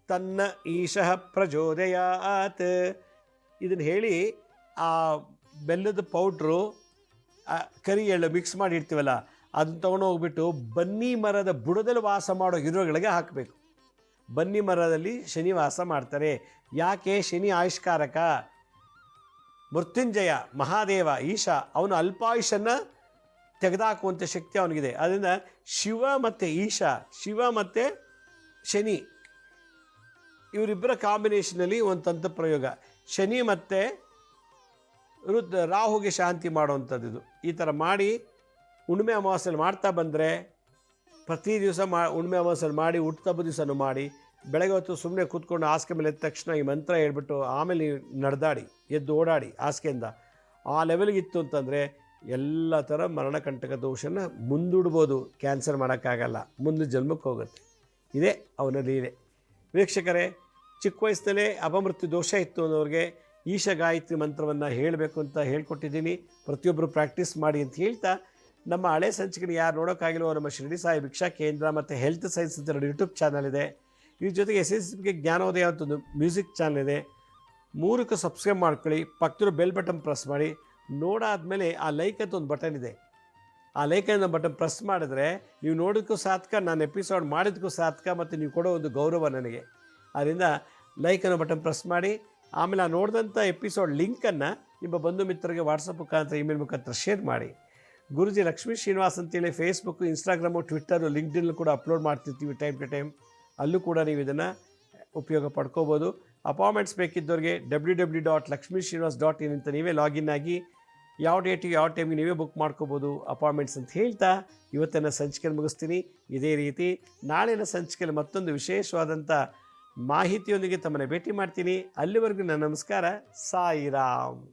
ತನ್ನ ಈಶಃ ಪ್ರಚೋದಯಾತ್. ಇದನ್ನು ಹೇಳಿ ಆ ಬೆಲ್ಲದ ಪೌಡ್ರು ಕರಿ ಎಳ್ಳು ಮಿಕ್ಸ್ ಮಾಡಿ ಇಡ್ತೀವಲ್ಲ, ಅದನ್ನ ತೊಗೊಂಡು ಹೋಗ್ಬಿಟ್ಟು ಬನ್ನಿ ಮರದ ಬುಡದಲ್ಲಿ ವಾಸ ಮಾಡೋ ಗಿಡಗಳಿಗೆ ಹಾಕಬೇಕು. ಬನ್ನಿ ಮರದಲ್ಲಿ ಶನಿ ವಾಸ ಮಾಡ್ತಾರೆ. ಯಾಕೆ? ಶನಿ ಆಯುಷ್ಕಾರಕ, ಮೃತ್ಯುಂಜಯ, ಮಹಾದೇವ, ಈಶಾ, ಅವನು ಅಲ್ಪಾಯುಷನ್ನು ತೆಗೆದುಹಾಕುವಂಥ ಶಕ್ತಿ ಅವನಿಗಿದೆ. ಅದರಿಂದ ಶಿವ ಮತ್ತು ಈಶಾ, ಶಿವ ಮತ್ತು ಶನಿ ಇವರಿಬ್ಬರ ಕಾಂಬಿನೇಷನಲ್ಲಿ ಒಂದು ತಂತ್ರ ಪ್ರಯೋಗ. ಶನಿ ಮತ್ತು ರಾಹುಗೆ ಶಾಂತಿ ಮಾಡುವಂಥದ್ದು. ಈ ಥರ ಮಾಡಿ ಹುಣ್ಣಿಮೆ ಅಮಾವಾಸ್ಯೆಯಲ್ಲಿ ಮಾಡ್ತಾ ಬಂದರೆ, ಪ್ರತಿ ದಿವಸ ಹುಣ್ಣಿಮೆ ಅಮಾವಾಸ್ಯೆಯಲ್ಲಿ ಮಾಡಿ, ಹುಟ್ಟುಹಬ್ಬ ದಿವಸನೂ ಮಾಡಿ, ಬೆಳಗ್ಗೆ ಹೊತ್ತು ಸುಮ್ಮನೆ ಕೂತ್ಕೊಂಡು ಹಾಸಿಗೆ ಮೇಲೆ ಎದ್ದ ತಕ್ಷಣ ಈ ಮಂತ್ರ ಹೇಳ್ಬಿಟ್ಟು ಆಮೇಲೆ ನಡೆದಾಡಿ ಎದ್ದು ಓಡಾಡಿ ಹಾಸಿಗೆಯಿಂದ ಆ ಲೆವೆಲ್ಗಿತ್ತು ಅಂತಂದರೆ ಎಲ್ಲ ಥರ ಮರಣಕಂಟಕ ದೋಷನ ಮುಂದೂಡ್ಬೋದು. ಕ್ಯಾನ್ಸರ್ ಮಾಡೋಕ್ಕಾಗಲ್ಲ, ಮುಂದೆ ಜನ್ಮಕ್ಕೆ ಹೋಗುತ್ತೆ. ಇದೇ ಅವನ ಲೀಲೆ. ವೀಕ್ಷಕರೇ, ಚಿಕ್ಕ ವಯಸ್ಸಿನಲ್ಲೇ ಅಪಮೃತ್ಯು ದೋಷ ಇತ್ತು ಅನ್ನೋರಿಗೆ ಈಶ ಗಾಯತ್ರಿ ಮಂತ್ರವನ್ನು ಹೇಳಬೇಕು ಅಂತ ಹೇಳ್ಕೊಟ್ಟಿದ್ದೀನಿ. ಪ್ರತಿಯೊಬ್ಬರು ಪ್ರಾಕ್ಟೀಸ್ ಮಾಡಿ ಅಂತ ಹೇಳ್ತಾ, ನಮ್ಮ ಹಳೆ ಸಂಚಿಕೆನ ಯಾರು ನೋಡೋಕ್ಕಾಗಿಲ್ವೋ ನಮ್ಮ ಶಿರಡಿ ಸಾಯಿ ಭಿಕ್ಷಾ ಕೇಂದ್ರ ಮತ್ತು ಹೆಲ್ತ್ ಸೈನ್ಸ್ ಅಂತ 2 ಯೂಟ್ಯೂಬ್ ಚಾನಲ್ ಇದೆ. ಇದ್ರ ಜೊತೆಗೆ SSB ಜ್ಞಾನೋದಯ ಅಂತ ಒಂದು ಮ್ಯೂಸಿಕ್ ಚಾನಲ್ ಇದೆ. 3ಕ್ಕೆ ಸಬ್ಸ್ಕ್ರೈಬ್ ಮಾಡ್ಕೊಳ್ಳಿ. ಪಕ್ಕದ ಬೆಲ್ ಬಟನ್ ಪ್ರೆಸ್ ಮಾಡಿ. ನೋಡಾದಮೇಲೆ ಆ ಲೈಕ್ ಅಂತ ಒಂದು ಬಟನ್ ಇದೆ. ಆ ಲೈಕ್ ಅನ್ನೋ ಬಟನ್ ಪ್ರೆಸ್ ಮಾಡಿದ್ರೆ ನೀವು ನೋಡೋದಕ್ಕೂ ಸಾರ್ಥಕ, ನಾನು ಎಪಿಸೋಡ್ ಮಾಡಿದ್ದಕ್ಕೂ ಸಾರ್ಥಕ, ಮತ್ತು ನೀವು ಕೊಡೋ ಒಂದು ಗೌರವ ನನಗೆ. ಆದ್ದರಿಂದ ಲೈಕ್ ಅನ್ನೋ ಬಟನ್ ಪ್ರೆಸ್ ಮಾಡಿ. ಆಮೇಲೆ ಆ ನೋಡಿದಂಥ ಎಪಿಸೋಡ್ ಲಿಂಕನ್ನು ನಿಮ್ಮ ಬಂಧು ಮಿತ್ರರಿಗೆ ವಾಟ್ಸಪ್ ಮುಖಾಂತರ, ಇಮೇಲ್ ಮುಖಾಂತರ ಶೇರ್ ಮಾಡಿ. ಗುರುಜಿ ಲಕ್ಷ್ಮೀ ಶ್ರೀನಿವಾಸ್ ಅಂತೇಳಿ ಫೇಸ್ಬುಕ್ಕು, ಇನ್ಸ್ಟಾಗ್ರಾಮು, ಟ್ವಿಟ್ಟರು, ಲಿಂಕ್ಡ್ಇನ್ ಕೂಡ ಅಪ್ಲೋಡ್ ಮಾಡ್ತಿರ್ತೀವಿ ಟೈಮ್ ಟು ಟೈಮ್. ಅಲ್ಲೂ ಕೂಡ ನೀವು ಇದನ್ನು ಉಪಯೋಗ ಪಡ್ಕೋಬೋದು. ಅಪಾಯಿಂಟ್ಮೆಂಟ್ಸ್ ಬೇಕಿದ್ದವ್ರಿಗೆ www.lakshmisrinivas.in ಅಂತ ನೀವೇ ಲಾಗಿನ್ ಆಗಿ ಯಾವ ಡೇಟಿಗೆ ಯಾವ ಟೈಮಿಗೆ ನೀವೇ ಬುಕ್ ಮಾಡ್ಕೋಬೋದು ಅಪಾಯಿಂಟ್ಮೆಂಟ್ಸ್ ಅಂತ ಹೇಳ್ತಾ ಇವತ್ತಿನ ಸಂಚಿಕೆಯನ್ನು ಮುಗಿಸ್ತೀನಿ. ಇದೇ ರೀತಿ ನಾಳಿನ ಸಂಚಿಕೆಯಲ್ಲಿ ಮತ್ತೊಂದು ವಿಶೇಷವಾದಂಥ ಮಾಹಿತಿಯೊಂದಿಗೆ ತಮ್ಮನ್ನು ಭೇಟಿ ಮಾಡ್ತೀನಿ. ಅಲ್ಲಿವರೆಗೂ ನನ್ನ ನಮಸ್ಕಾರ. ಸಾಯಿರಾಮ್.